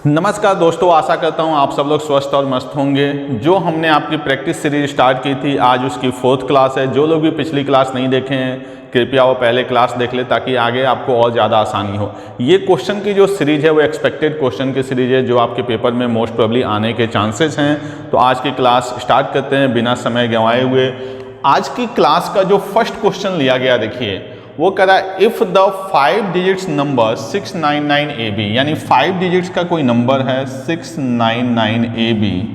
नमस्कार दोस्तों, आशा करता हूँ आप सब लोग स्वस्थ और मस्त होंगे। जो हमने आपकी प्रैक्टिस सीरीज स्टार्ट की थी, आज उसकी 4th क्लास है। जो लोग भी पिछली क्लास नहीं देखे हैं, कृपया वो पहले क्लास देख ले ताकि आगे आपको और ज़्यादा आसानी हो। ये क्वेश्चन की जो सीरीज है वो एक्सपेक्टेड क्वेश्चन की सीरीज है, जो आपके पेपर में मोस्ट प्रोबेबली आने के चांसेस हैं। तो आज की क्लास स्टार्ट करते हैं बिना समय गंवाए हुए। आज की क्लास का जो फर्स्ट क्वेश्चन लिया गया, देखिए वो कह रहा है if the 5 digits number 699AB, यानी 5 डिजिट्स का कोई नंबर है 699AB।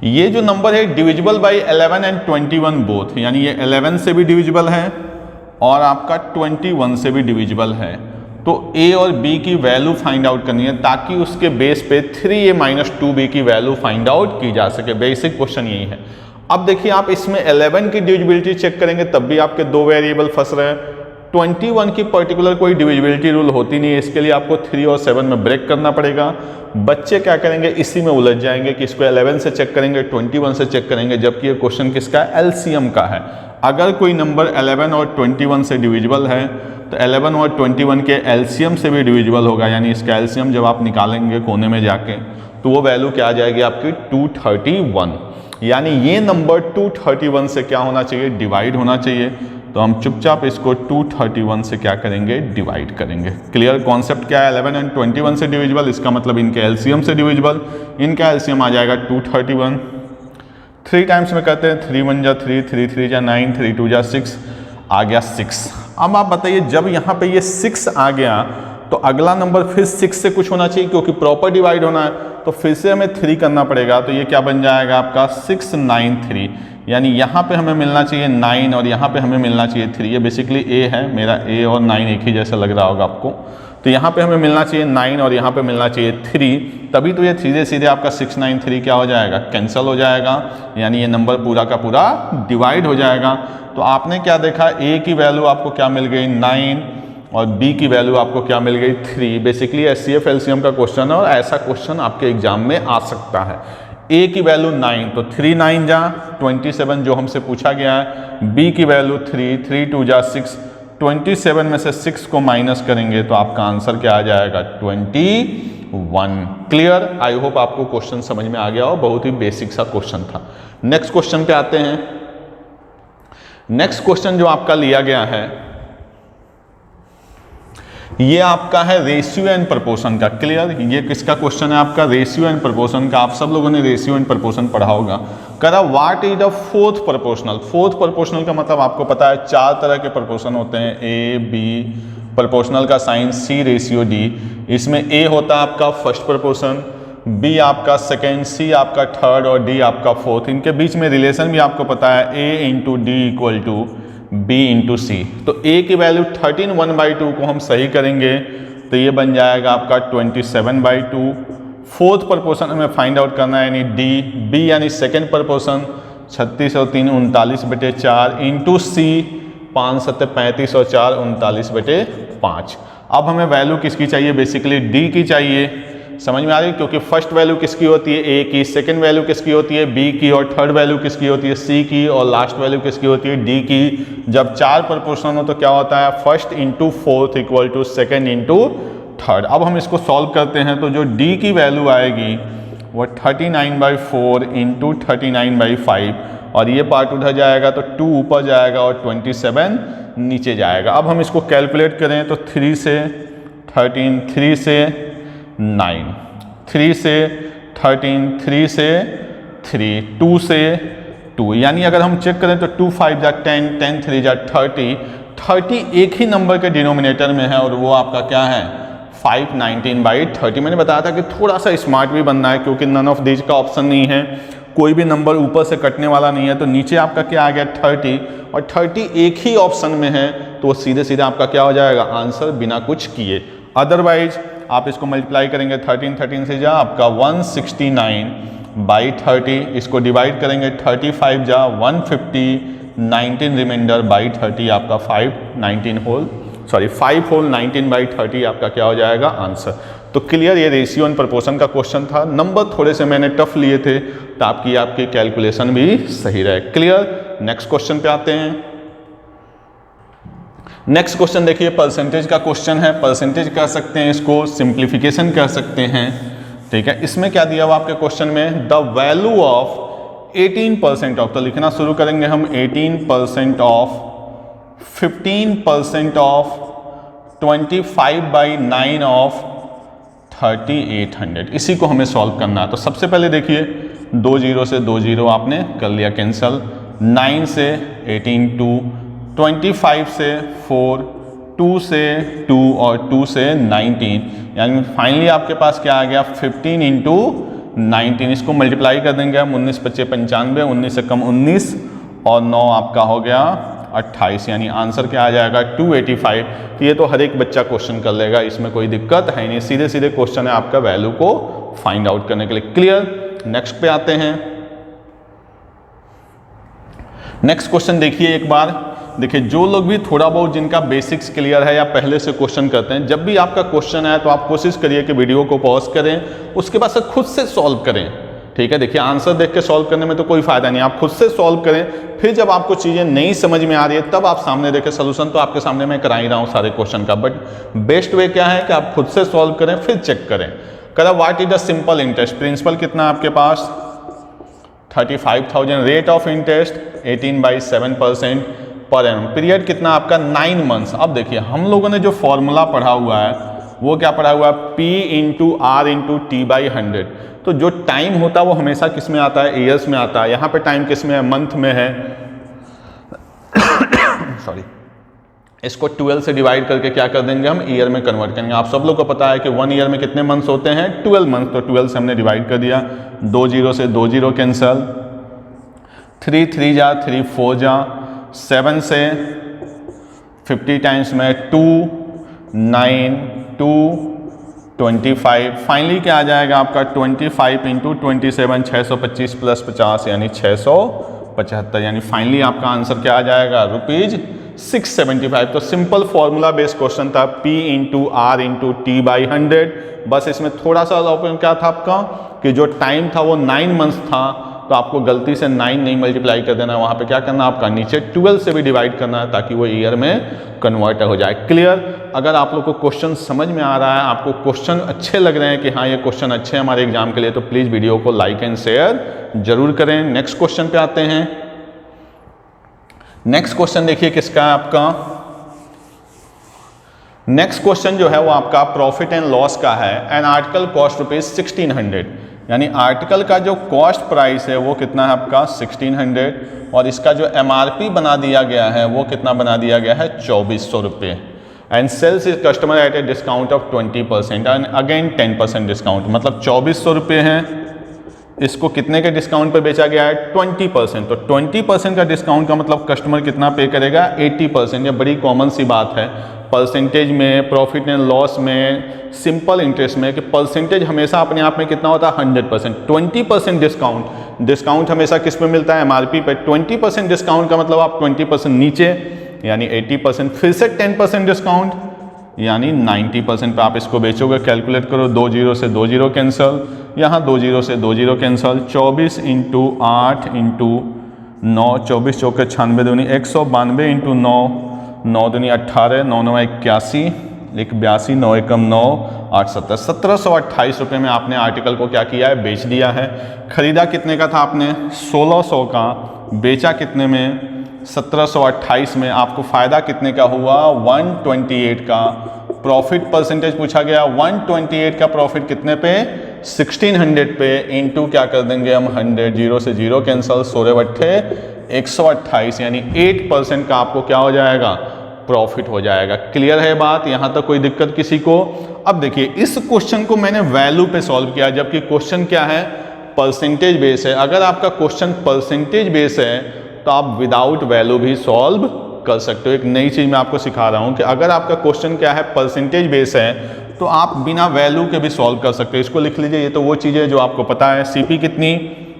ये जो नंबर है डिविजिबल बाय 11 एंड 21 बोथ, यानी ये 11 से भी डिविजिबल है और आपका 21 से भी डिविजिबल है। तो A और B की वैल्यू फाइंड आउट करनी है ताकि उसके बेस पे 3A - 2B की वैल्यू फाइंड आउट की जा सके। बेसिक क्वेश्चन यही है। अब देखिए, आप इसमें 11 की डिविजिबिलिटी चेक करेंगे तब भी आपके दो वेरिएबल फंस रहे हैं। 21 की पर्टिकुलर कोई डिविजिबिलिटी रूल होती नहीं है, इसके लिए आपको 3 और 7 में ब्रेक करना पड़ेगा। बच्चे क्या करेंगे, इसी में उलझ जाएंगे कि इसको 11 से चेक करेंगे, 21 से चेक करेंगे, जबकि ये क्वेश्चन किसका है, एलसीएम का है। अगर कोई नंबर 11 और 21 से डिविजिबल है तो 11 और 21 के एलसीएम से भी डिविजिबल होगा, यानी इसका एलसीएम जब आप निकालेंगे कोने में जाके तो वो वैल्यू क्या आ जाएगी आपकी 231। यानी ये नंबर 231 से क्या होना चाहिए, डिवाइड होना चाहिए। तो हम चुपचाप इसको 231 से क्या करेंगे, डिवाइड करेंगे। क्लियर कॉन्सेप्ट क्या है, 11 एंड 21 से डिविजिबल, इसका मतलब इनके एलसीएम से डिविजिबल। इनका एलसीएम आ जाएगा 231। 3 टाइम्स में करते हैं, 3 1 जा 3, 3 3 जा 9, 3 2 जा 6, आ गया 6। अब आप बताइए, जब यहाँ पे ये 6 आ गया तो अगला नंबर फिर 6 से कुछ होना चाहिए, क्योंकि प्रॉपर डिवाइड होना है। तो फिर से हमें 3 करना पड़ेगा। तो ये क्या बन जाएगा आपका 693, यानी यहाँ पे हमें मिलना चाहिए 9 और यहाँ पे हमें मिलना चाहिए 3। ये बेसिकली A है, मेरा A और 9 एक ही जैसा लग रहा होगा आपको। तो यहाँ पे हमें मिलना चाहिए 9 और यहाँ पे मिलना चाहिए 3, तभी तो ये सीधे सीधे आपका 693 क्या हो जाएगा, कैंसिल हो जाएगा, यानी ये नंबर पूरा का पूरा डिवाइड हो जाएगा। तो आपने क्या देखा, A की वैल्यू आपको क्या मिल गई 9 और B की वैल्यू आपको क्या मिल गई 3। बेसिकली HCF LCM का क्वेश्चन है और ऐसा क्वेश्चन आपके एग्जाम में आ सकता है। A की वैल्यू 9, तो 3 9 जा 27 जो हमसे पूछा गया है। B की वैल्यू 3, 3 2 जा 6, 27 में से 6 को माइनस करेंगे तो आपका आंसर क्या आ जाएगा 21। क्लियर? आई होप आपको क्वेश्चन समझ में आ गया हो, बहुत ही बेसिक सा क्वेश्चन था। नेक्स्ट क्वेश्चन पे आते हैं। नेक्स्ट क्वेश्चन जो आपका लिया गया है ये आपका है रेशियो एंड प्रपोर्शन का। क्लियर? ये किसका क्वेश्चन है आपका, रेशियो एंड प्रपोर्शन का। आप सब लोगों ने रेशियो एंड प्रपोर्शन पढ़ा होगा। करा what is the 4th proportional. 4th proportional का मतलब आपको पता है 4 तरह के प्रपोर्शन होते हैं, A B, प्रोपोर्शनल का साइन C/D। इसमें A होता है आपका फर्स्ट प्रपोर्शन, B आपका सेकेंड, C आपका थर्ड और D आपका फोर्थ। इनके बीच में रिलेशन भी आपको पता है, A × D = B × C। तो A की वैल्यू 13 1/2 को हम सही करेंगे तो ये बन जाएगा आपका 27/2। 4th प्रोपोर्शन हमें फाइंड आउट करना है, यानी D। B यानी सेकेंड प्रोपोर्शन 36 और 3 39/4 × C 5 7 35 और 4 39/5। अब हमें वैल्यू किसकी चाहिए, बेसिकली D की चाहिए। समझ में आ रही है, क्योंकि फर्स्ट वैल्यू किसकी होती है, A की, सेकंड वैल्यू किसकी होती है, B की, और थर्ड वैल्यू किसकी होती है, C की, और लास्ट वैल्यू किसकी होती है, D की। जब 4 प्रोपोर्शन हो तो क्या होता है, फर्स्ट × फोर्थ = सेकेंड × थर्ड। अब हम इसको सॉल्व करते हैं तो जो D की वैल्यू आएगी वो 39/4 × 39/5, और ये पार्ट उधर जाएगा तो 2 ऊपर जाएगा और 27 नीचे जाएगा। अब हम इसको कैलकुलेट करें तो 3 से 13, 3 से 9, 3 से 13, 3 से 3, 2 से 2, यानी अगर हम चेक करें तो 2 5 जा 10, 10 3 जा 30, 30 एक ही नंबर के डिनोमिनेटर में है और वो आपका क्या है 519/30। मैंने बताया था कि थोड़ा सा स्मार्ट भी बनना है, क्योंकि नन ऑफ दीज का ऑप्शन नहीं है, कोई भी नंबर ऊपर से कटने वाला नहीं है। तो नीचे आपका क्या आ गया 30, और 30 एक ही ऑप्शन में है तो सीधे सीधे आपका क्या हो जाएगा आंसर बिना कुछ किए। अदरवाइज आप इसको मल्टीप्लाई करेंगे 13 13 से जा आपका 169/30, इसको डिवाइड करेंगे 35 जा 150, 19 रिमाइंडर बाई 30 आपका 5 होल 19/30 आपका क्या हो जाएगा आंसर। तो क्लियर, ये रेशियो एंड प्रपोर्शन का क्वेश्चन था। नंबर थोड़े से मैंने टफ लिए थे तो आपकी कैलकुलेशन भी सही रहे। क्लियर? नेक्स्ट क्वेश्चन पे आते हैं। नेक्स्ट क्वेश्चन देखिए, परसेंटेज का क्वेश्चन है। परसेंटेज कह सकते हैं इसको, सिंप्लीफिकेशन कह सकते हैं। ठीक है। इसमें क्या दिया हुआ आपके क्वेश्चन में, द वैल्यू ऑफ 18% ऑफ, तो लिखना शुरू करेंगे हम 18% ऑफ 15% ऑफ 25/9 ऑफ 3800, इसी को हमें सॉल्व करना है। तो सबसे पहले देखिए 2 0 से 2 0 आपने कर लिया कैंसल, 9 से 18 2, 25 से 4, 2 से 2 और 2 से 19, यानी फाइनली आपके पास क्या आ गया 15 इंटू 19। इसको मल्टीप्लाई कर देंगे हम, 19 25 95, 19 से कम 19 और 9 आपका हो गया 28, यानी आंसर क्या आ जाएगा 285। तो ये तो हर एक बच्चा क्वेश्चन कर लेगा, इसमें कोई दिक्कत है नहीं, सीधे सीधे क्वेश्चन है आपका वैल्यू को फाइंड आउट करने के लिए। क्लियर। नेक्स्ट पे आते हैं। नेक्स्ट क्वेश्चन देखिए एक बार, देखिए जो लोग भी थोड़ा बहुत जिनका बेसिक्स क्लियर है या पहले से क्वेश्चन करते हैं, जब भी आपका क्वेश्चन आए तो आप कोशिश करिए कि वीडियो को पॉज करें, उसके बाद से खुद से सॉल्व करें। ठीक है, देखिए आंसर देख के सॉल्व करने में तो कोई फायदा नहीं, आप खुद से सॉल्व करें। फिर जब आपको चीज़ें नहीं समझ में आ रही है तब आप सामने देखें। सोल्यूशन तो आपके सामने मैं करा ही रहा हूँ सारे क्वेश्चन का, बट बेस्ट वे क्या है कि आप खुद से सॉल्व करें फिर चेक करें। करा what is the simple interest, principal कितना आपके पास 35,000, rate of interest 18/7% per annum, period कितना आपका 9 मंथ्स। अब देखिए हम लोगों ने जो फॉर्मूला पढ़ा हुआ है वो क्या पढ़ा हुआ है, P into R into T/100। तो जो टाइम होता है वो हमेशा किस में आता है, ईयर्स में आता है। यहाँ पे टाइम किस में है, मंथ में है। सॉरी, इसको 12 से डिवाइड करके क्या कर देंगे हम, ईयर में कन्वर्ट करेंगे। आप सब लोग को पता है कि 1 ईयर में कितने मंथ्स होते हैं, 12 मंथ। तो 12 से हमने डिवाइड कर दिया, 2 0 से 2 0 कैंसल, 3 3 जा 3 4 जा, 7 से 50 टाइम्स में 2 9 2 25, फाइनली क्या आ जाएगा आपका 25 इंटू 27, 625 प्लस 50 यानी 675, यानी फाइनली आपका आंसर क्या आ जाएगा ₹675। तो सिंपल फॉर्मूला बेस्ड क्वेश्चन था, P into R into T/100। बस इसमें थोड़ा सा ऑप्शन क्या था आपका कि जो टाइम था वो 9 मंथ्स था, तो आपको गलती से 9 नहीं मल्टीप्लाई कर देना, वहाँ पे क्या करना आपका नीचे 12 से भी डिवाइड करना है ताकि वो ईयर में कन्वर्ट हो जाए। क्लियर। अगर आप लोग को क्वेश्चन समझ में आ रहा है, आपको क्वेश्चन अच्छे लग रहे हैं कि हाँ ये क्वेश्चन अच्छे हैं हमारे एग्जाम के लिए, तो प्लीज़ वीडियो को लाइक एंड शेयर जरूर करें। नेक्स्ट क्वेश्चन पे आते हैं। नेक्स्ट क्वेश्चन देखिए किसका है आपका, नेक्स्ट क्वेश्चन जो है वो आपका प्रॉफिट एंड लॉस का है। एन आर्टिकल कॉस्ट ₹1600, यानी आर्टिकल का जो कॉस्ट प्राइस है वो कितना है आपका 1600, और इसका जो MRP बना दिया गया है वो कितना बना दिया गया है 2400 रुपये। And sales is customer at a discount of 20% and again 10% discount, मतलब 2400 रुपये हैं। इसको कितने के डिस्काउंट पे बेचा गया है 20%। तो 20% का डिस्काउंट का मतलब कस्टमर कितना पे करेगा 80%। ये बड़ी कॉमन सी बात है परसेंटेज में, प्रॉफिट एंड लॉस में, सिंपल इंटरेस्ट में, कि परसेंटेज हमेशा अपने आप में कितना होता है 100%। 20% डिस्काउंट हमेशा किस पे मिलता है, MRP पे। 20% डिस्काउंट का मतलब आप 20% नीचे यानी 80%, फिर से 10% डिस्काउंट यानी 90% पे आप इसको बेचोगे। कैलकुलेट करो, 2 0 से 2 0 कैंसल, यहाँ 2 0 से 2 0 कैंसल, 24 इंटू 8 इंटू 9, 24 चौके 96 दूनी 192 इंटू 9, 9 दूनी 18, 9 9 81, 82, 9 एकम 9, 8 17, 1728 रुपये में आपने आर्टिकल को क्या किया है, बेच दिया है। खरीदा कितने का था आपने 1600 का, बेचा कितने में 1728 में। आपको फ़ायदा कितने का हुआ 128 का। प्रॉफिट परसेंटेज पूछा गया, 128 का प्रॉफिट कितने पे 1600 पे, इनटू क्या कर देंगे हम 100, 0 से 0 कैंसल, 16 बट्ठे 128, यानी 8% का आपको क्या हो जाएगा, प्रॉफिट हो जाएगा। क्लियर है बात, यहाँ तक कोई दिक्कत किसी को। अब देखिए इस क्वेश्चन को मैंने वैल्यू पे सॉल्व किया, जबकि क्वेश्चन क्या है परसेंटेज बेस है। अगर आपका क्वेश्चन परसेंटेज बेस है तो आप विदाउट वैल्यू भी सॉल्व कर सकते हो। एक नई चीज़ मैं आपको सिखा रहा हूँ कि अगर आपका क्वेश्चन क्या है परसेंटेज बेस है तो आप बिना वैल्यू के भी सॉल्व कर सकते हो। इसको लिख लीजिए, ये तो वो चीज़ है जो आपको पता है। CP कितनी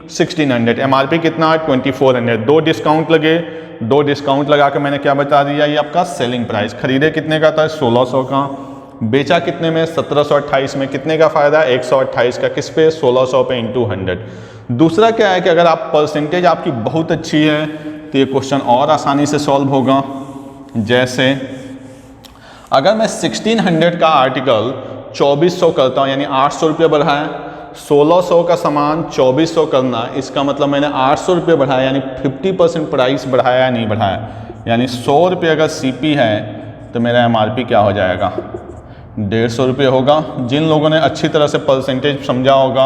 1600, MRP कितना 2400, 2 डिस्काउंट लगे, 2 डिस्काउंट लगा के मैंने क्या बता दिया, ये आपका सेलिंग प्राइस। खरीदे कितने का था 1600 का, बेचा कितने में 1728 में, कितने का फ़ायदा 128 का, किस पे 1600 पे इंटू 100। दूसरा क्या है कि अगर आप परसेंटेज आपकी बहुत अच्छी है तो ये क्वेश्चन और आसानी से सॉल्व होगा। जैसे अगर मैं 1600 का आर्टिकल 2400 करता हूँ, यानी 800 रुपये बढ़ाएं, 1600 का सामान 2400 करना, इसका मतलब मैंने 800 रुपये बढ़ाया, यानी 50% प्राइस बढ़ाया या नहीं बढ़ाया। यानी 100 रुपये अगर CP है तो मेरा MRP क्या हो जाएगा, 150 रुपये होगा। जिन लोगों ने अच्छी तरह से परसेंटेज समझा होगा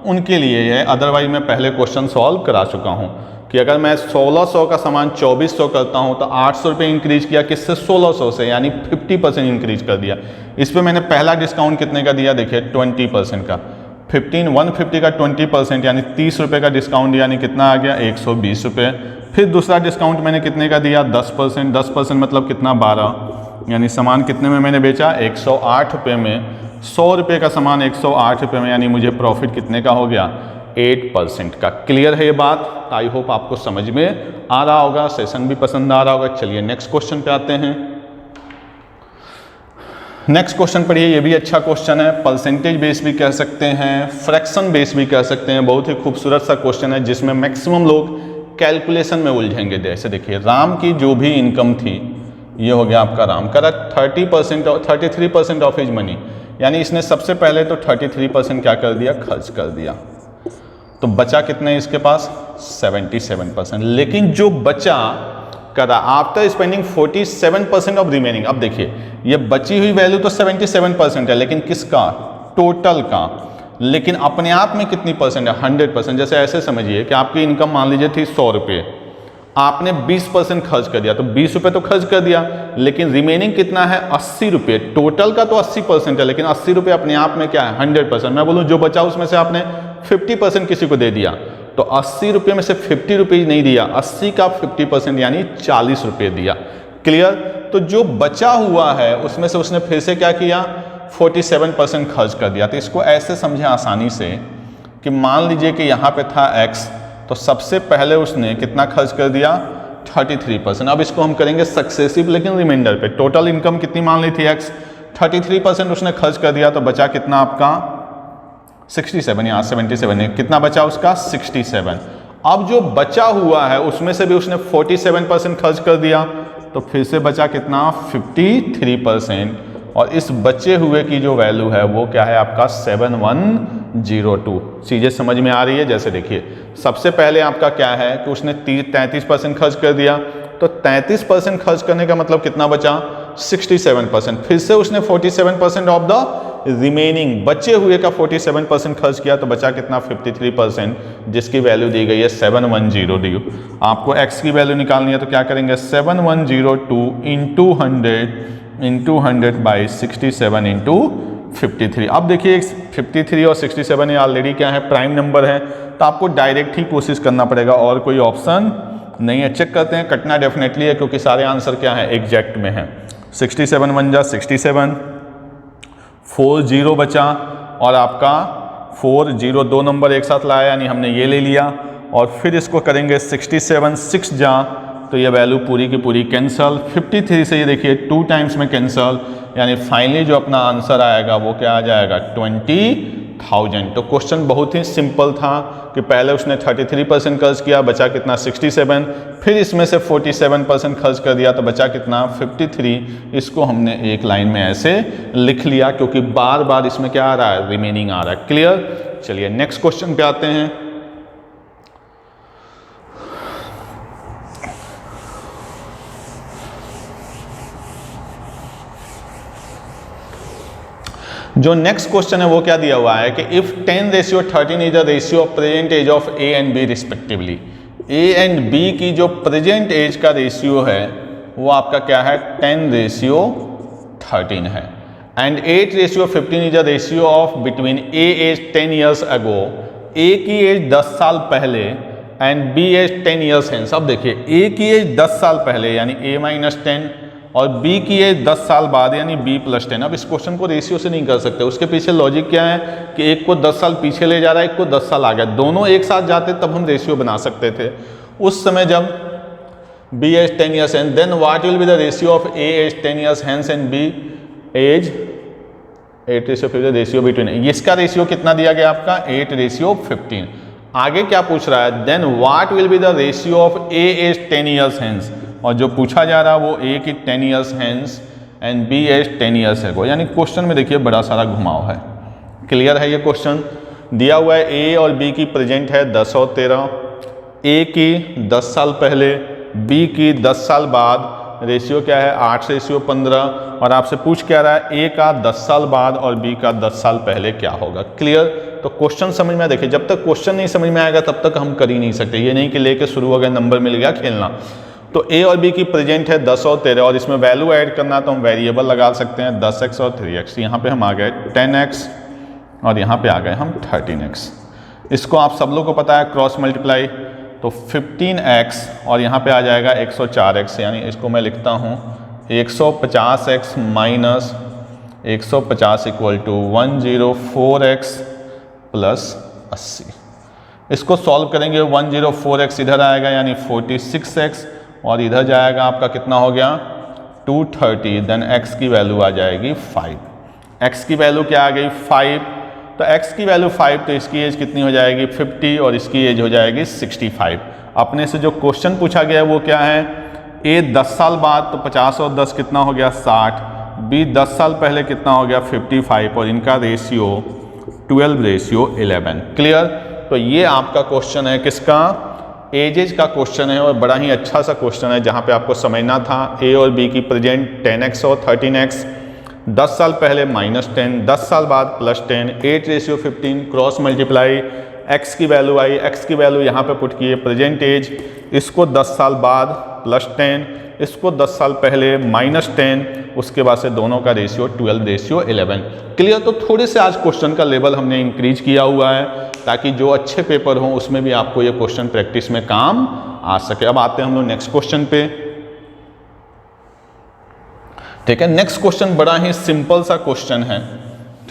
उनके लिए है, अदरवाइज मैं पहले क्वेश्चन सॉल्व करा चुका हूँ कि अगर मैं 1600 का सामान 2400 करता हूँ तो 800 रुपये इंक्रीज किया किससे, 1600 से, यानी 50% इंक्रीज कर दिया। इस पर मैंने पहला डिस्काउंट कितने का दिया, देखिए 20% का। 150 का 20% यानी 30 रुपये का डिस्काउंट, यानी कितना आ गया, 120 रुपये। फिर दूसरा डिस्काउंट मैंने कितने का दिया, 10%। 10% मतलब कितना, 12, यानी सामान कितने में मैंने बेचा, 108 रुपये में। 100 रुपये का सामान 108 रुपये में, यानी मुझे प्रॉफिट कितने का हो गया, 8% का। क्लियर है ये बात? आई होप आपको समझ में आ रहा होगा, सेशन भी पसंद आ रहा होगा। चलिए नेक्स्ट क्वेश्चन पे आते हैं। नेक्स्ट क्वेश्चन पढ़िए, ये भी अच्छा क्वेश्चन है। परसेंटेज बेस भी कह सकते हैं, फ्रैक्शन बेस भी कह सकते हैं। बहुत ही खूबसूरत सा क्वेश्चन है जिसमें मैक्सिमम लोग कैलकुलेशन में उलझेंगे। जैसे देखिए, राम की जो भी इनकम थी, ये हो गया आपका राम का 30% और 33% ऑफ हिज मनी, यानी इसने सबसे पहले तो 33% क्या कर दिया, खर्च कर दिया। तो बचा कितने इसके पास, 77%। लेकिन जो बचा करा आफ्टर स्पेंडिंग 47% ऑफ रिमेनिंग। अब देखिए, ये बची हुई वैल्यू तो 77% है, लेकिन किसका, टोटल का। लेकिन अपने आप में कितनी परसेंट है, 100%। जैसे ऐसे समझिए कि आपकी इनकम मान लीजिए थी 100 रुपये, आपने 20% खर्च कर दिया, तो 20 रुपये तो खर्च कर दिया, लेकिन रिमेनिंग कितना है, 80 रुपये। टोटल का तो 80% है, लेकिन 80 रुपये अपने आप में क्या है, 100%। मैं बोलूँ जो बचा उसमें से आपने 50% किसी को दे दिया, तो 80 रुपये में से 50 रुपये नहीं दिया, 80 का 50% यानी 40 रुपये दिया। क्लियर? तो जो बचा हुआ है उसमें से उसने फिर से क्या किया, 47% खर्च कर दिया। तो इसको ऐसे समझे आसानी से कि मान लीजिए कि यहाँ पे था x, तो सबसे पहले उसने कितना खर्च कर दिया, 33%। अब इसको हम करेंगे सक्सेसिव लेकिन रिमाइंडर पे। टोटल इनकम कितनी मान ली थी x, 33% उसने खर्च कर दिया, तो बचा कितना आपका 67, यहाँ 77 है, कितना बचा उसका 67। अब जो बचा हुआ है उसमें से भी उसने 47% खर्च कर दिया, तो फिर से बचा कितना 53%, और इस बचे हुए की जो वैल्यू है वो क्या है आपका 7102। चीज़ें समझ में आ रही है? जैसे देखिए, सबसे पहले आपका क्या है कि उसने 33% खर्च कर दिया, तो 33% खर्च करने का मतलब कितना बचा, 67%। फिर से उसने 47% ऑफ द रिमेनिंग, बचे हुए का 47% खर्च किया, तो बचा कितना 53%, जिसकी वैल्यू दी गई है 7102। आपको x की वैल्यू निकालनी है, तो क्या करेंगे, 7102 इंटू 100 बाई 67 इंटू 53। अब देखिए 53 और 67 ये ऑलरेडी क्या है, प्राइम नंबर है, तो आपको डायरेक्ट ही कोशिश करना पड़ेगा, और कोई ऑप्शन नहीं है। चेक करते हैं, कटना डेफिनेटली है क्योंकि सारे आंसर क्या है, एग्जैक्ट में है। 67 1 जा 67, 4 0 बचा, और आपका 4 0 दो नंबर एक साथ लाया, यानी हमने ये ले लिया, और फिर इसको करेंगे 67 6 जा, तो ये वैल्यू पूरी की पूरी कैंसल। 53 से ये देखिए 2 टाइम्स में कैंसल, यानी फाइनली जो अपना आंसर आएगा वो क्या आ जाएगा, 20,000। तो क्वेश्चन बहुत ही सिंपल था कि पहले उसने 33% खर्च किया, बचा कितना 67, फिर इसमें से 47% खर्च कर दिया, तो बचा कितना 53। इसको हमने एक लाइन में ऐसे लिख लिया क्योंकि बार बार इसमें क्या आ रहा है, रिमेनिंग आ रहा है। क्लियर? चलिए नेक्स्ट क्वेश्चन पे आते हैं। जो नेक्स्ट क्वेश्चन है वो क्या दिया हुआ है कि if 10:13 is the ratio of present age of A and B respectively. A and B की जो प्रेजेंट एज का रेशियो है वो आपका क्या है, 10:13 है, and 8:15 is the ratio of between A age 10 years ago. A की एज 10 साल पहले and B age 10 years hence. अब देखिए, ए की एज 10 साल पहले यानी a-10, और b की एज 10 साल बाद यानी b+10। अब इस क्वेश्चन को रेशियो से नहीं कर सकते, उसके पीछे लॉजिक क्या है कि एक को 10 साल पीछे ले जा रहा है, एक को 10 साल आ गया, दोनों एक साथ जाते तब हम रेशियो बना सकते थे। उस समय जब b age 10 years and then what will be the ratio of a age 10 years hence and b age 8:15 ratio between. इसका रेशियो कितना दिया गया आपका, 8:15। आगे क्या पूछ रहा है, then what will be the ratio of a age 10 years hence, और जो पूछा जा रहा है वो a की 10 years hence and b age 10 years है। यानी क्वेश्चन में देखिए बड़ा सारा घुमाव है। क्लियर है ये क्वेश्चन? दिया हुआ है ए और बी की प्रेजेंट है 10 और 13, ए की 10 साल पहले, बी की 10 साल बाद, रेशियो क्या है 8:15, और आपसे पूछ क्या रहा है ए का 10 साल बाद और बी का 10 साल पहले क्या होगा। क्लियर? तो क्वेश्चन समझ में देखिए, जब तक क्वेश्चन नहीं समझ में आएगा तब तक हम कर ही नहीं सकते। ये नहीं कि लेके शुरू हो गया नंबर मिल गया खेलना। तो ए और बी की प्रेजेंट है 10 और 13 और इसमें वैल्यू ऐड करना तो हम वेरिएबल लगा सकते हैं 10x और 3x। यहाँ पे हम आ गए 10x और यहाँ पे आ गए हम 13x। इसको आप सब लोग को पता है क्रॉस मल्टीप्लाई, तो 15x और यहाँ पे आ जाएगा 104x, यानी इसको मैं लिखता हूँ 150x minus 150 equal to 104x plus 80। इसको सॉल्व करेंगे 104x इधर आएगा यानी 46x और इधर जाएगा आपका कितना हो गया 230, देन x की वैल्यू आ जाएगी 5। x की वैल्यू क्या आ गई 5, तो x की वैल्यू 5 तो इसकी एज कितनी हो जाएगी 50 और इसकी एज हो जाएगी 65। अपने से जो क्वेश्चन पूछा गया है वो क्या है, a 10 साल बाद तो 50 और 10 कितना हो गया 60, b 10 साल पहले कितना हो गया 55 और इनका रेशियो 12:11। क्लियर? तो ये आपका क्वेश्चन है किसका, एजेज का क्वेश्चन है और बड़ा ही अच्छा सा क्वेश्चन है जहाँ पे आपको समझना था ए और बी की प्रेजेंट 10x और 13x, 10 साल पहले -10, 10 साल बाद +10, 8:15, क्रॉस मल्टीप्लाई, x की वैल्यू आई, x की वैल्यू यहाँ पे पुट किए प्रेजेंट एज, इसको 10 साल बाद +10, इसको 10 साल पहले -10, उसके बाद से दोनों का रेशियो 12:11। क्लियर? तो थोड़े से आज क्वेश्चन का लेवल हमने इंक्रीज किया हुआ है ताकि जो अच्छे पेपर हों उसमें भी आपको ये क्वेश्चन प्रैक्टिस में काम आ सके। अब आते हैं हम लोग नेक्स्ट क्वेश्चन पे। ठीक है, नेक्स्ट क्वेश्चन बड़ा ही सिंपल सा क्वेश्चन है।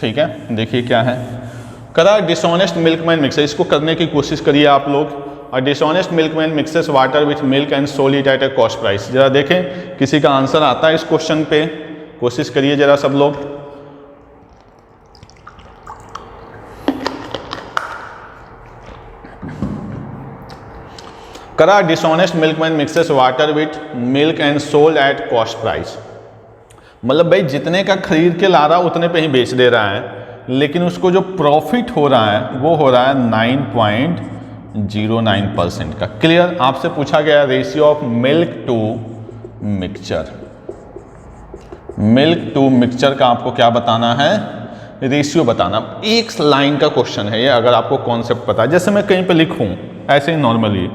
ठीक है, देखिए क्या है, करा डिसऑनेस्ट मिल्कमैन मिक्सर, इसको करने की कोशिश करिए आप लोग। और dishonest milkman mixes water with milk and sold it at a cost price. जरा देखें किसी का आंसर आता है इस क्वेश्चन पे, कोशिश करिए जरा सब लोग। करा dishonest milkman mixes water with milk and sold at cost price. मतलब भाई जितने का खरीद के ला रहा उतने पे ही बेच दे रहा है, लेकिन उसको जो प्रॉफिट हो रहा है वो हो रहा है 9.09% का। क्लियर? आपसे पूछा गया ratio of milk to mixture, milk to mixture का आपको क्या बताना है, रेशियो बताना। एक लाइन का क्वेश्चन है ये, अगर आपको कॉन्सेप्ट पता है। जैसे मैं कहीं पे लिखूं ऐसे ही नॉर्मली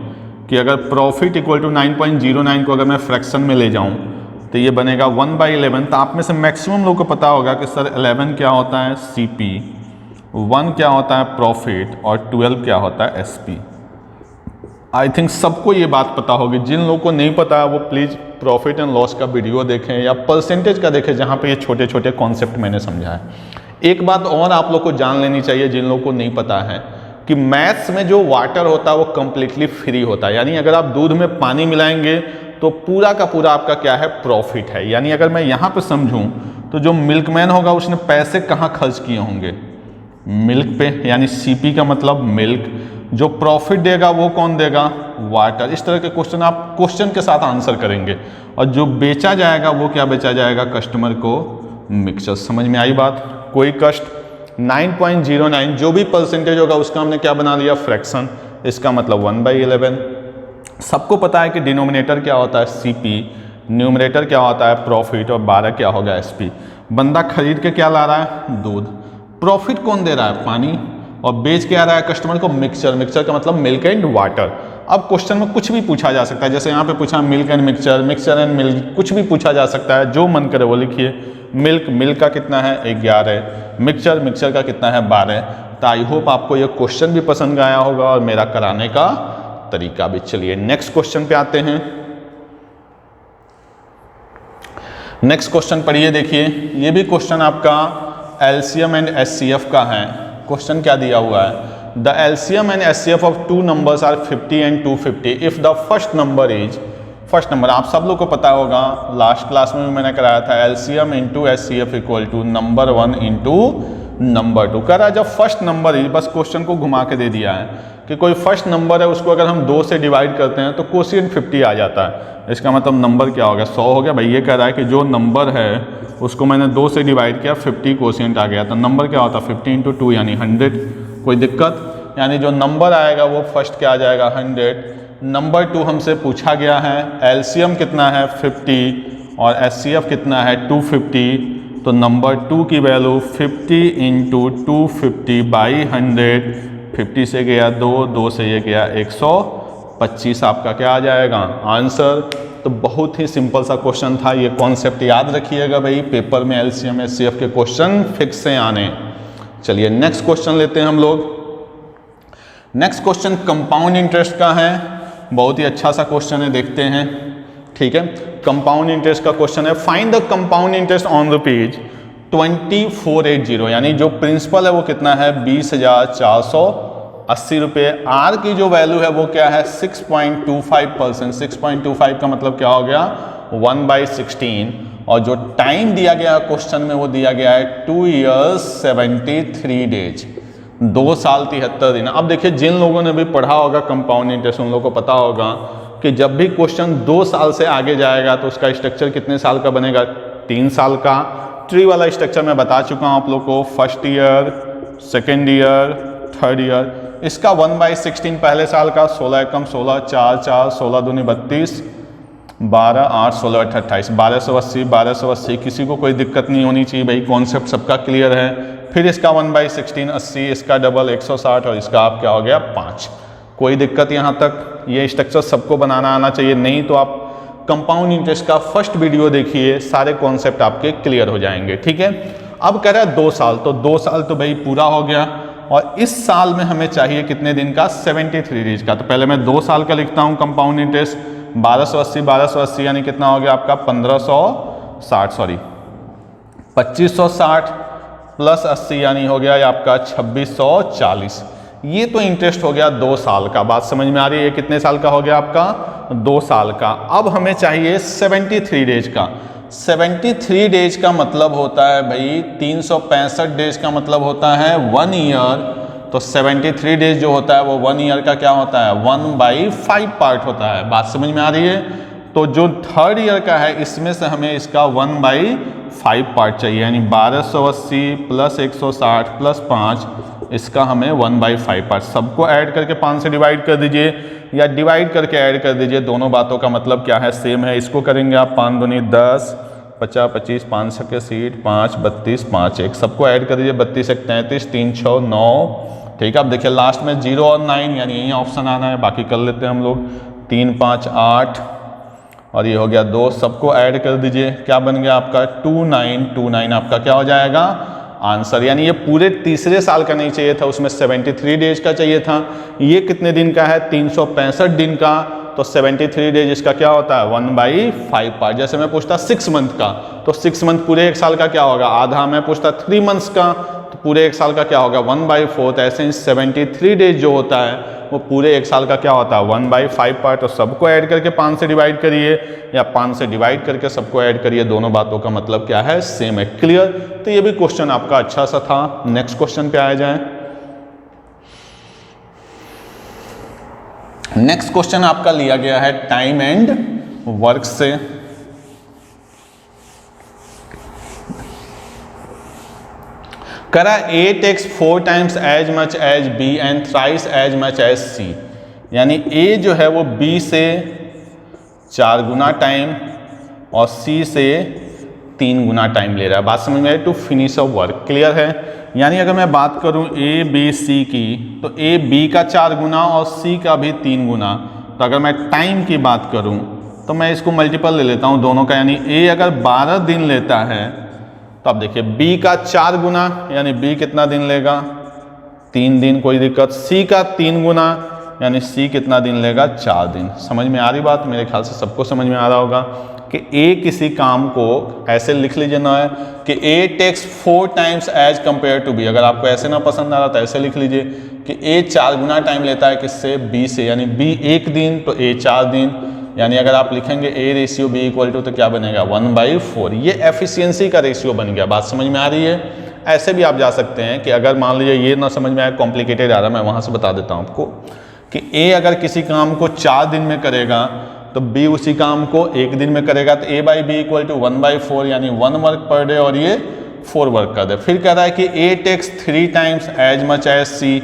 कि अगर प्रॉफिट इक्वल टू 9.09 को अगर मैं फ्रैक्शन में ले जाऊं तो ये बनेगा 1/11। तो आप में से मैक्सिमम लोग को पता होगा कि सर 11 क्या होता है CP, 1 क्या होता है प्रॉफिट और 12 क्या होता है SP। आई थिंक सबको ये बात पता होगी। जिन लोगों को नहीं पता है वो प्लीज़ प्रॉफिट एंड लॉस का वीडियो देखें या परसेंटेज का देखें जहाँ पे ये छोटे छोटे कॉन्सेप्ट मैंने समझा है। एक बात और आप लोग को जान लेनी चाहिए जिन लोगों को नहीं पता है कि मैथ्स में जो वाटर होता है वो कंप्लीटली फ्री होता है। यानी अगर आप दूध में पानी मिलाएंगे तो पूरा का पूरा आपका क्या है प्रॉफिट है। यानी अगर मैं यहाँ पे समझूं तो जो मिल्कमैन होगा उसने पैसे कहाँ खर्च किए होंगे, मिल्क पे, यानी CP का मतलब मिल्क। जो प्रॉफिट देगा वो कौन देगा, वाटर। इस तरह के क्वेश्चन आप क्वेश्चन के साथ आंसर करेंगे। और जो बेचा जाएगा वो क्या बेचा जाएगा, कस्टमर को मिक्सचर। समझ में आई बात? कोई कष्ट। 9.09 जो भी परसेंटेज होगा उसका हमने क्या बना लिया, फ्रैक्शन। इसका मतलब 1/11। सबको पता है कि डिनोमिनेटर क्या होता है CP, न्यूमरेटर क्या होता है प्रॉफिट और 12 क्या होगा SP। बंदा खरीद के क्या ला रहा है, दूध। प्रॉफिट कौन दे रहा है, पानी। और बेच के आ रहा है कस्टमर को मिक्सचर। मिक्सचर का मतलब मिल्क एंड वाटर। अब क्वेश्चन में कुछ भी पूछा जा सकता है, जैसे यहाँ पे पूछा milk and mixture, mixture and milk, कुछ भी पूछा जा सकता है। जो मन करे वो लिखिए। मिल्क का कितना है 11, मिक्सचर का कितना है 12। तो आई होप आपको ये क्वेश्चन भी पसंद आया होगा और मेरा कराने का तरीका भी। चलिए नेक्स्ट क्वेश्चन पे आते हैं। नेक्स्ट क्वेश्चन पढ़िए, देखिए ये भी क्वेश्चन आपका LCM एंड SCF का है। क्वेश्चन क्या दिया हुआ है, the LCM and SCF of two numbers are 50 and 250 if the first number is, first number आप सब लोग को पता होगा, लास्ट क्लास में भी मैंने कराया था, LCM into SCF equal to number 1 into number 2। कह रहा है जब फर्स्ट नंबर इज, बस क्वेश्चन को घुमा के दे दिया है कि कोई फर्स्ट नंबर है उसको अगर हम 2 से डिवाइड करते हैं तो कोशिएंट 50 आ जाता है। इसका मतलब नंबर क्या हो गया, 100 हो गया। भाई ये कह रहा है कि जो नंबर है उसको मैंने 2 से डिवाइड किया, 50 कोशिएंट आ गया। तो नंबर क्या होता है 50 इंटू 2 यानी 100। कोई दिक्कत? यानी जो नंबर आएगा वो फर्स्ट क्या आ जाएगा 100। नंबर 2 हमसे पूछा गया है एलसीएम कितना है 50 और एचसीएफ कितना है 250, तो नंबर 2 की वैल्यू 50 इंटू 250 बाई 100, 50 से गया 2, 2 से ये गया 125 आपका क्या आ जाएगा आंसर। तो बहुत ही सिंपल सा क्वेश्चन था, ये कॉन्सेप्ट याद रखिएगा भाई, पेपर में एलसीएम एचसीएफ के क्वेश्चन फिक्स से आने। चलिए नेक्स्ट क्वेश्चन लेते हैं हम लोग। नेक्स्ट क्वेश्चन कंपाउंड इंटरेस्ट का है, बहुत ही अच्छा सा क्वेश्चन है, देखते हैं। ठीक है, कंपाउंड इंटरेस्ट का क्वेश्चन है, find the compound interest on rupees 2480, यानी जो प्रिंसिपल है वो कितना है 20,480 रुपये। आर की जो वैल्यू है वो क्या है 6.25%। 6.25 का मतलब क्या हो गया 1/16, और जो टाइम दिया गया क्वेश्चन में वो दिया गया है 2 years 73 days, 2 साल 73 दिन। अब देखिए जिन लोगों ने भी पढ़ा होगा कंपाउंड इंटरेस्ट उन लोगों को पता होगा कि जब भी क्वेश्चन 2 साल से आगे जाएगा तो उसका स्ट्रक्चर कितने साल का बनेगा 3 साल का। ट्री वाला स्ट्रक्चर मैं बता चुका हूँ आप लोग को, first year, second year, third year. इसका 1/16 पहले साल का, 16 एकम 16, 4 4, 16 दूनी 32, 12 8, 16 8, 28, 1280, 1280। किसी को कोई दिक्कत नहीं होनी चाहिए भाई, कॉन्सेप्ट सबका क्लियर है। फिर इसका 1/16 80, इसका डबल 160 और इसका आप क्या हो गया 5। कोई दिक्कत यहाँ तक? ये स्ट्रक्चर सबको बनाना आना चाहिए, नहीं तो आप कंपाउंड इंटरेस्ट का फर्स्ट वीडियो देखिए, सारे कॉन्सेप्ट आपके क्लियर हो जाएंगे। ठीक है, अब कह रहा है 2 साल, तो 2 साल तो भाई पूरा हो गया, और इस साल में हमें चाहिए कितने दिन का 73 डेज का। तो पहले मैं 2 साल का लिखता हूँ कंपाउंड इंटरेस्ट, 1280 यानी कितना हो गया आपका 2560 प्लस 80 यानी हो गया आपका 2640। ये तो इंटरेस्ट हो गया 2 साल का। बात समझ में आ रही है? ये कितने साल का हो गया आपका 2 साल का। अब हमें चाहिए 73 डेज का। 73 डेज का मतलब होता है भाई 365 डेज का मतलब होता है 1 ईयर। तो 73 डेज जो होता है वो 1 ईयर का क्या होता है 1/5 पार्ट होता है। बात समझ में आ रही है? तो जो थर्ड ईयर का है इसमें से हमें इसका 1/5 पार्ट चाहिए, यानी 1280 प्लस 160 प्लस 5, इसका हमें 1/5 पार्ट। सबको ऐड करके 5 से डिवाइड कर दीजिए या डिवाइड करके ऐड कर दीजिए, दोनों बातों का मतलब क्या है सेम है। इसको करेंगे आप 5 दूनी 10, 50 25, 5 के सीट 5, 32, 5 1, सबको ऐड कर दीजिए 32 1 33, 3 6 9। ठीक है, अब देखिए लास्ट में 0 और 9 यानी यही ऑप्शन आना है, बाकी कर लेते हैं हम लोग। 3 5 8 और ये हो गया 2, सबको ऐड कर दीजिए, क्या बन गया आपका 2929 आपका क्या हो जाएगा आंसर। यानी ये पूरे तीसरे साल का नहीं चाहिए था, उसमें 73 डेज का चाहिए था। ये कितने दिन का है 365 दिन का, तो 73 डेज इसका क्या होता है 1/5 पार्ट। जैसे मैं पूछता 6 मंथ का, तो 6 मंथ पूरे 1 साल का क्या होगा आधा। मैं पूछता 3 मंथ्स का, तो पूरे 1 साल का क्या होगा 1/4। ऐसे ही 73 डेज जो होता है वो पूरे 1 साल का क्या होता है 1/5 पार्ट। तो सबको ऐड करके 5 से डिवाइड करिए या 5 से डिवाइड करके सबको ऐड करिए, दोनों बातों का मतलब क्या है सेम है। क्लियर? तो ये भी क्वेश्चन आपका अच्छा सा था। नेक्स्ट क्वेश्चन पे आया जाए। नेक्स्ट क्वेश्चन आपका लिया गया है टाइम एंड वर्क से। करा A takes 4 times as much as B and thrice as much as C, यानी A जो है वो B से 4 गुना टाइम और C से 3 गुना टाइम ले रहा है। बात समझ में आई? To finish a work. Clear है? यानी अगर मैं बात करूं A B C की, तो A B का 4 गुना और C का भी 3 गुना। तो अगर मैं टाइम की बात करूं तो मैं इसको मल्टीपल ले लेता हूं दोनों का, यानी A अगर 12 दिन लेता है तो आप देखिए B का 4 गुना यानी B कितना दिन लेगा 3 दिन, कोई दिक्कत। C का 3 गुना यानी C कितना दिन लेगा 4 दिन। समझ में आ रही बात? मेरे ख्याल से सबको समझ में आ रहा होगा कि A किसी काम को ऐसे लिख लीजिए ना है कि A takes 4 times as compare to B। अगर आपको ऐसे ना पसंद आ रहा तो ऐसे लिख लीजिए कि A 4 गुना टाइम लेता है किससे B से, यानी B 1 दिन तो A 4 दिन। यानी अगर आप लिखेंगे A ratio B equal to तो क्या बनेगा 1/4। ये एफिशिएंसी का रेशियो बन गया। बात समझ में आ रही है? ऐसे भी आप जा सकते हैं कि अगर मान लीजिए ये ना समझ में आए, कॉम्प्लिकेटेड आ रहा, मैं वहाँ से बता देता हूँ आपको कि A अगर किसी काम को 4 दिन में करेगा तो B उसी काम को 1 दिन में करेगा, तो A/B इक्वल टू 1/4 यानी 1 वर्क पर डे और ये 4 वर्क कर दे। फिर कह रहा है कि a takes 3 times as much as c,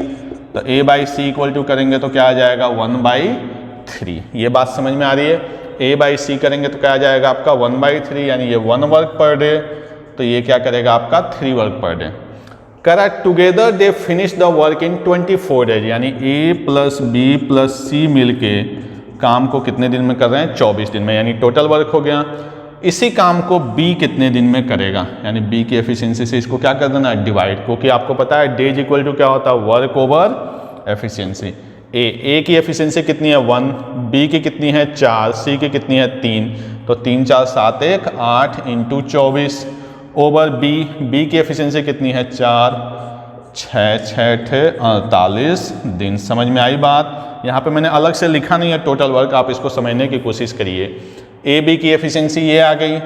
तो a by C equal to करेंगे तो क्या आ जाएगा 1/3। ये बात समझ में आ रही है। a बाई सी करेंगे तो क्या आ जाएगा आपका 1/3, यानी ये 1 वर्क पर डे, तो ये क्या करेगा आपका 3 वर्क पर डे। करा together they finish the work in 24 days, यानी a plus B plus C मिल के काम को कितने दिन में कर रहे हैं 24 दिन में, यानी टोटल वर्क हो गया। इसी काम को b कितने दिन में करेगा, यानी b की एफिशिएंसी से इसको क्या कर देना है डिवाइड, क्योंकि आपको पता है डेज इक्वल टू क्या होता है वर्क ओवर एफिशिएंसी। a की एफिशिएंसी कितनी है 1, b की कितनी है 4, c की कितनी है 3, तो 3 4 7 1 8 इंटू 24 ओवर b की एफिशिएंसी कितनी है 4 6 6 48 दिन। समझ में आई बात। यहाँ पे मैंने अलग से लिखा नहीं है टोटल वर्क, आप इसको समझने की कोशिश करिए। ए बी की एफिशिएंसी ये आ गई,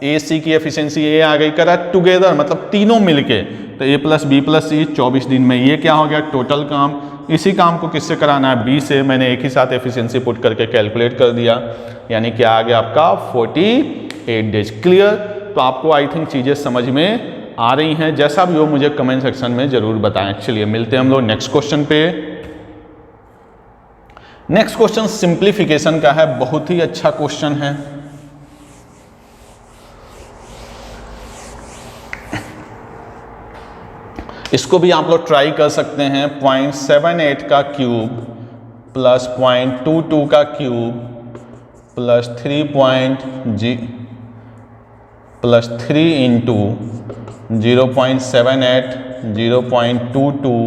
ए सी की एफिशिएंसी ये आ गई, करा टुगेदर मतलब तीनों मिलके, तो ए प्लस बी प्लस सी 24 दिन में ये क्या हो गया टोटल काम। इसी काम को किससे कराना है बी से, मैंने एक ही साथ एफिशिएंसी पुट करके कैलकुलेट कर दिया, यानी क्या आ गया आपका 48 डेज। क्लियर। तो आपको आई थिंक चीज़ें समझ में आ रही हैं, जैसा भी हो मुझे कमेंट सेक्शन में जरूर बताएं। चलिए मिलते हैं हम लोग नेक्स्ट क्वेश्चन पे। नेक्स्ट क्वेश्चन सिंप्लीफिकेशन का है, बहुत ही अच्छा क्वेश्चन है। इसको भी आप लोग ट्राई कर सकते हैं। 0.78 का क्यूब प्लस 0.22 का क्यूब प्लस 3 इंटू 0.78 0.22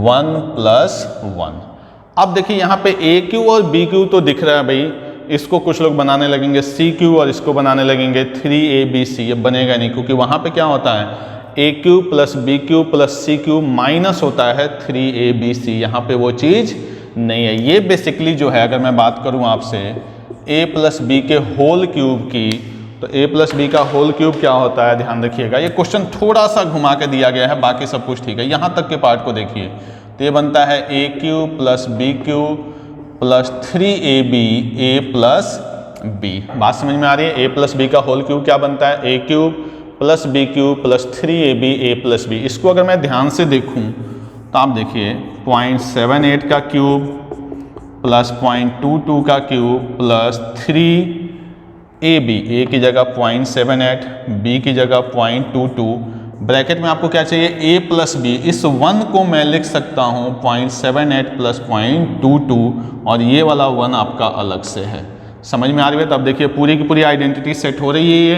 1 प्लस 1। अब देखिए यहाँ पे ए क्यू और बी क्यू तो दिख रहा है भाई, इसको कुछ लोग बनाने लगेंगे सी क्यू और इसको बनाने लगेंगे 3abc, ये बनेगा नहीं, क्योंकि वहाँ पे क्या होता है A cube plus B cube plus C cube minus होता है 3abc, यहाँ पे वो चीज़ नहीं है। ये बेसिकली जो है, अगर मैं बात करूँ आपसे a प्लस बी के होल क्यूब की, तो a प्लस बी का होल क्यूब क्या होता है, ध्यान रखिएगा। ये क्वेश्चन थोड़ा सा घुमा के दिया गया है, बाकी सब कुछ ठीक है। यहाँ तक के पार्ट को देखिए, तो ये बनता है a cube plus B cube plus 3ab a plus b। बात समझ में आ रही है। a प्लस बी का होल क्यूब क्या बनता है, a cube plus B cube plus 3ab a plus b। इसको अगर मैं ध्यान से देखूं तो आप देखिए 0.78 का क्यूब प्लस 0.22 का क्यूब प्लस 3ab, a की जगह 0.78, b की जगह 0.22, ब्रैकेट में आपको क्या चाहिए a प्लस बी। इस 1 को मैं लिख सकता हूँ 0.78 प्लस 0.22 और ये वाला 1 आपका अलग से है। समझ में आ रही है। तो अब देखिए पूरी की पूरी आइडेंटिटी सेट हो रही है। ये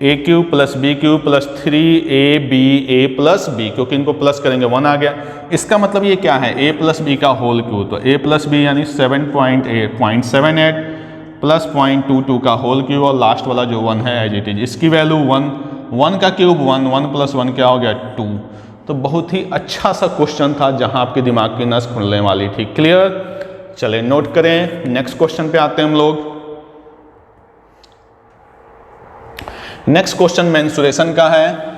A cube plus B cube plus 3ab a plus B, क्योंकि इनको प्लस करेंगे 1 आ गया। इसका मतलब ये क्या है a प्लस बी का होल क्यूब, तो a प्लस बी यानी 0.78 प्लस 0.22 का होल क्यूब और लास्ट वाला जो 1 है एज इट इज, इसकी वैल्यू 1 का क्यूब 1 प्लस 1 क्या हो गया 2। तो बहुत ही अच्छा सा क्वेश्चन था जहां आपके दिमाग की नस खुलने वाली थी। क्लियर। चले नोट करें, नेक्स्ट क्वेश्चन पे आते हैं हम लोग। नेक्स्ट क्वेश्चन मेंसुरेशन का है।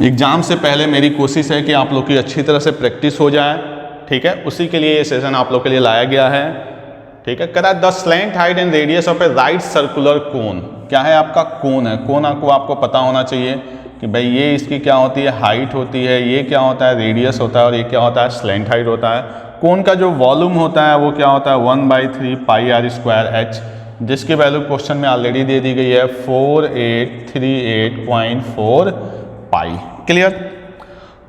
एग्जाम से पहले मेरी कोशिश है कि आप लोग की अच्छी तरह से प्रैक्टिस हो जाए, ठीक है। उसी के लिए ये सेशन आप लोग के लिए लाया गया है, ठीक है। करा the slant height and radius of A right circular cone. क्या है आपका कोन है। कोन आपको पता होना चाहिए कि भाई ये इसकी क्या होती है हाइट होती है, ये क्या होता है रेडियस होता है और ये क्या होता है स्लैंट हाइट होता है। कोन का जो वॉल्यूम होता है वो क्या होता है 1/3 पाई आर स्क्वायर एच, जिसकी वैल्यू क्वेश्चन में ऑलरेडी दे दी गई है 4838.4 पाई। क्लियर।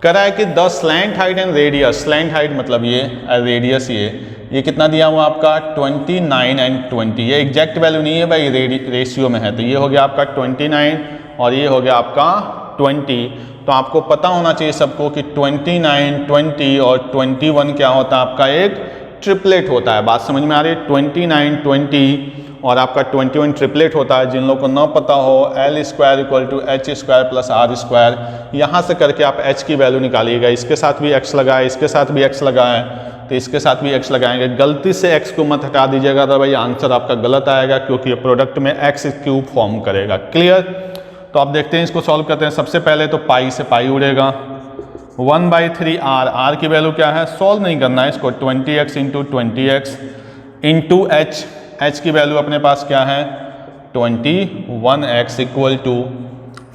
करा है कि the slant height and radius, slant height मतलब ये रेडियस ये कितना दिया हुआ आपका 29 एंड 20। ये एग्जैक्ट वैल्यू नहीं है भाई, रेशियो में है। तो ये हो गया आपका 29 और ये हो गया आपका 20। तो आपको पता होना चाहिए सबको कि 29, 20 और 21 क्या होता है आपका एक ट्रिपलेट होता है। बात समझ में आ रही है। 29, 20 और आपका 21 ट्रिपलेट होता है। जिन लोगों को ना पता हो L square equal to H square plus R square, यहाँ से करके आप h की वैल्यू निकालिएगा। इसके साथ भी x लगाए, इसके साथ भी x लगाए, तो इसके साथ भी x लगाएंगे। गलती से x को मत हटा दीजिएगा, तो भाई आंसर आपका गलत आएगा, क्योंकि ये प्रोडक्ट में x क्यूब फॉर्म करेगा। क्लियर। तो आप देखते हैं इसको सॉल्व करते हैं। सबसे पहले तो पाई से पाई उड़ेगा, 1/3 r, r की वैल्यू क्या है, सॉल्व नहीं करना है इसको, 20x into 20x into H, H की वैल्यू अपने पास क्या है 21x इक्वल टू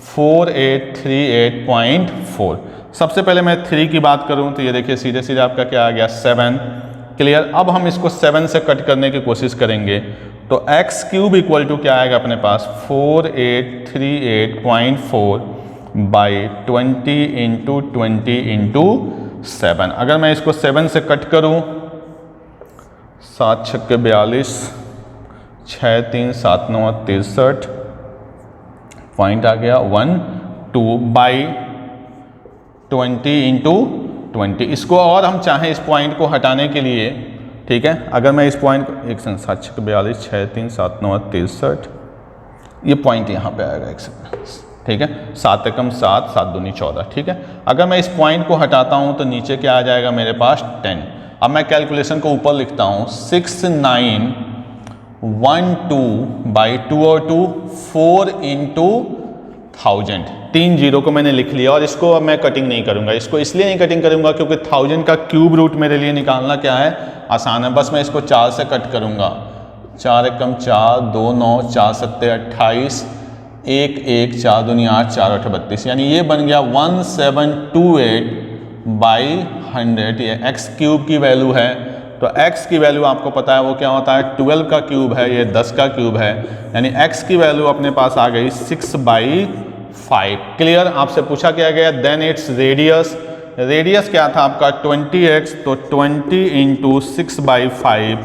4838.4। सबसे पहले मैं 3 की बात करूं तो ये देखिए सीधे सीधे आपका क्या आ गया 7। क्लियर। अब हम इसको 7 से कट करने की कोशिश करेंगे तो एक्स क्यूब इक्वल टू क्या आएगा अपने पास 4838.4 बाई 20 इंटू 20 इंटू 7। अगर मैं इसको 7 से कट करूं 7 छक्के 42, 6 3 7 9 63 पॉइंट आ गया 1 2 बाई 20 इंटू 20। इसको और हम चाहें इस पॉइंट को हटाने के लिए, ठीक है, अगर मैं इस पॉइंट को 1 7 6 42 6 3 7 9 63 ये पॉइंट यहाँ पे आएगा 1 सेकंड, ठीक है, 7 एकम 7 7 दूनी 14, ठीक है। अगर मैं इस पॉइंट को हटाता हूँ तो नीचे क्या आ जाएगा मेरे पास 10। अब मैं कैलकुलेशन को ऊपर लिखता हूँ 6912 बाई 2 और 2 4 इंटू 1000। 3 जीरो को मैंने लिख लिया और इसको अब मैं कटिंग नहीं करूंगा। इसको इसलिए नहीं कटिंग करूंगा क्योंकि 1000 का क्यूब रूट मेरे लिए निकालना क्या है आसान है। बस मैं इसको 4 से कट करूंगा, 4 एकम 4 2 9 4 7 28 1 1 4 दूनी 8 4 8 32, यानी ये बन गया 1728 बाई 100। ये एक्स क्यूब की वैल्यू है। तो x की वैल्यू आपको पता है वो क्या होता है 12 का क्यूब है, ये 10 का क्यूब है, यानी x की वैल्यू अपने पास आ गई 6/5। क्लियर। आपसे पूछा क्या गया देन इट्स रेडियस, रेडियस क्या था आपका 20x, तो 20 इंटू 6/5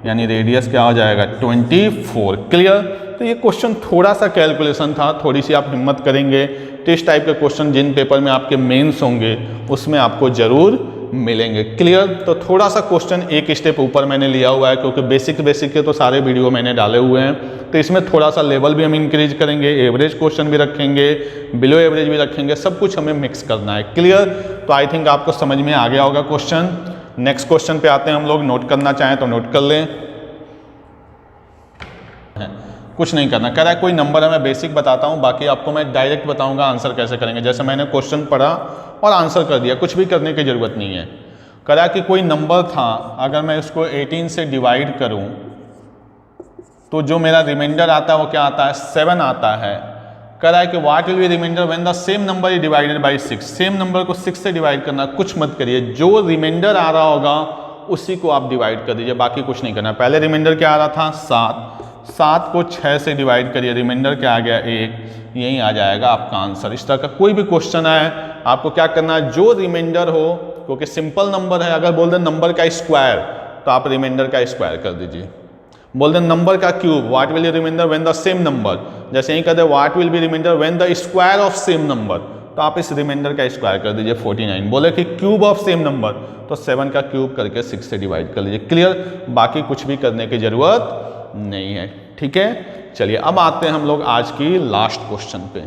यानी रेडियस क्या हो जाएगा 24। क्लियर। तो ये क्वेश्चन थोड़ा सा कैलकुलेशन था, थोड़ी सी आप हिम्मत करेंगे तो इस टाइप के क्वेश्चन जिन पेपर में आपके मेंस होंगे उसमें आपको जरूर मिलेंगे। क्लियर। तो थोड़ा सा क्वेश्चन एक स्टेप ऊपर मैंने लिया हुआ है क्योंकि बेसिक के तो सारे वीडियो मैंने डाले हुए हैं, तो इसमें थोड़ा सा लेवल भी हम इंक्रीज करेंगे, एवरेज क्वेश्चन भी रखेंगे, बिलो एवरेज भी रखेंगे, सब कुछ हमें मिक्स करना है। क्लियर। तो आई थिंक आपको समझ में आ गया होगा क्वेश्चन। नेक्स्ट क्वेश्चन पे आते हैं हम लोग। नोट करना चाहें तो नोट कर लें, कुछ नहीं करना। कह रहा है कोई नंबर है, मैं बेसिक बताता हूँ, बाकी आपको मैं डायरेक्ट बताऊंगा आंसर कैसे करेंगे। जैसे मैंने क्वेश्चन पढ़ा और आंसर कर दिया, कुछ भी करने की जरूरत नहीं है। कह रहा है कि कोई नंबर था, अगर मैं इसको 18 से डिवाइड करूं तो जो मेरा रिमाइंडर आता है वो क्या आता है 7 आता है। कह रहा है कि what will be remainder when the same number is divided by 6। Same number को 6 से डिवाइड करना, कुछ मत करिए, जो रिमाइंडर आ रहा होगा उसी को आप डिवाइड कर दीजिए, बाकी कुछ नहीं करना। पहले रिमाइंडर क्या आ रहा था 7 को 6 से डिवाइड करिए, रिमाइंडर क्या आ गया 1, यही आ जाएगा आपका आंसर। इस तरह का कोई भी क्वेश्चन आए आपको क्या करना है, जो रिमाइंडर हो, क्योंकि सिंपल नंबर है, अगर बोल दें नंबर का स्क्वायर तो आप रिमाइंडर का स्क्वायर कर दीजिए। बोल दें नंबर का cube, what will be remainder when the same number, जैसे यही कहते हैं what will be remainder when the square of same number, तो आप इस रिमाइंडर का स्क्वायर कर दीजिए 49। बोले कि क्यूब ऑफ सेम नंबर, तो 7 का क्यूब करके 6 से डिवाइड कर लीजिए। क्लियर। बाकी कुछ भी करने की जरूरत नहीं है। ठीक है, चलिए अब आते हैं हम लोग आज की लास्ट क्वेश्चन पे।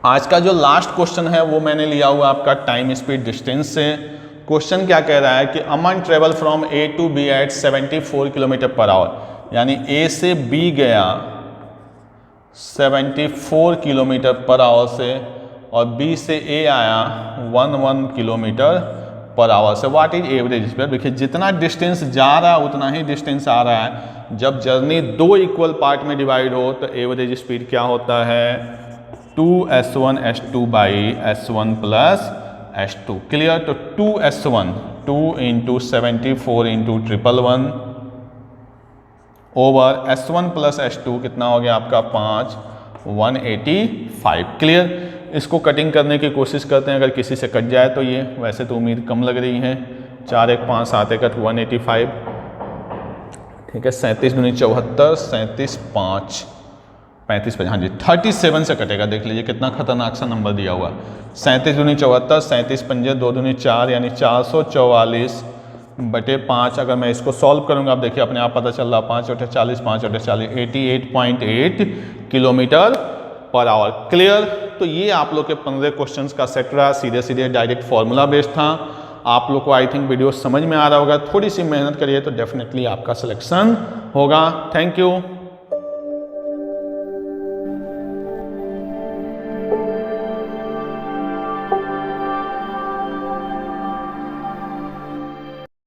आज का जो लास्ट क्वेश्चन है वो मैंने लिया हुआ आपका टाइम स्पीड डिस्टेंस से। क्वेश्चन क्या कह रहा है कि Aman travel from A to B at 74 kilometre per hour, यानी ए से बी गया 74 किलोमीटर पर आवर से और बी से ए आया 11 किलोमीटर पर आवर से। What is average speed. देखिए जितना डिस्टेंस जा रहा है उतना ही डिस्टेंस आ रहा है। जब जर्नी 2 इक्वल पार्ट में डिवाइड हो तो एवरेज स्पीड क्या होता है 2s1 s2 by s1 plus s2। Clear. तो 2s1 2 into 74 into 111 over s1 plus s2 कितना हो गया आपका 5 185। क्लियर। इसको कटिंग करने की कोशिश करते हैं, अगर किसी से कट जाए तो ये, वैसे तो उम्मीद कम लग रही है। 4 1 5 7 1 185, ठीक है। 37 दूनी 74, 37 5 35 5, हाँ जी 37 से कटेगा। देख लीजिए कितना खतरनाक सा नंबर दिया हुआ। 37 दूनी 74, 37 पंजे 2 दूनी 4, यानी 444/5। अगर मैं इसको सॉल्व करूंगा, आप देखिए अपने आप पता चल रहा 5 × 40 5 × 40 88.8 किलोमीटर पर आवर। क्लियर। तो ये आप लोग के 15 क्वेश्चंस का सेट रहा, सीधे सीधे डायरेक्ट फॉर्मूला बेस्ड था। आप लोग को आई थिंक वीडियो समझ में आ रहा होगा। थोड़ी सी मेहनत करिए तो डेफिनेटली आपका सिलेक्शन होगा। Thank you.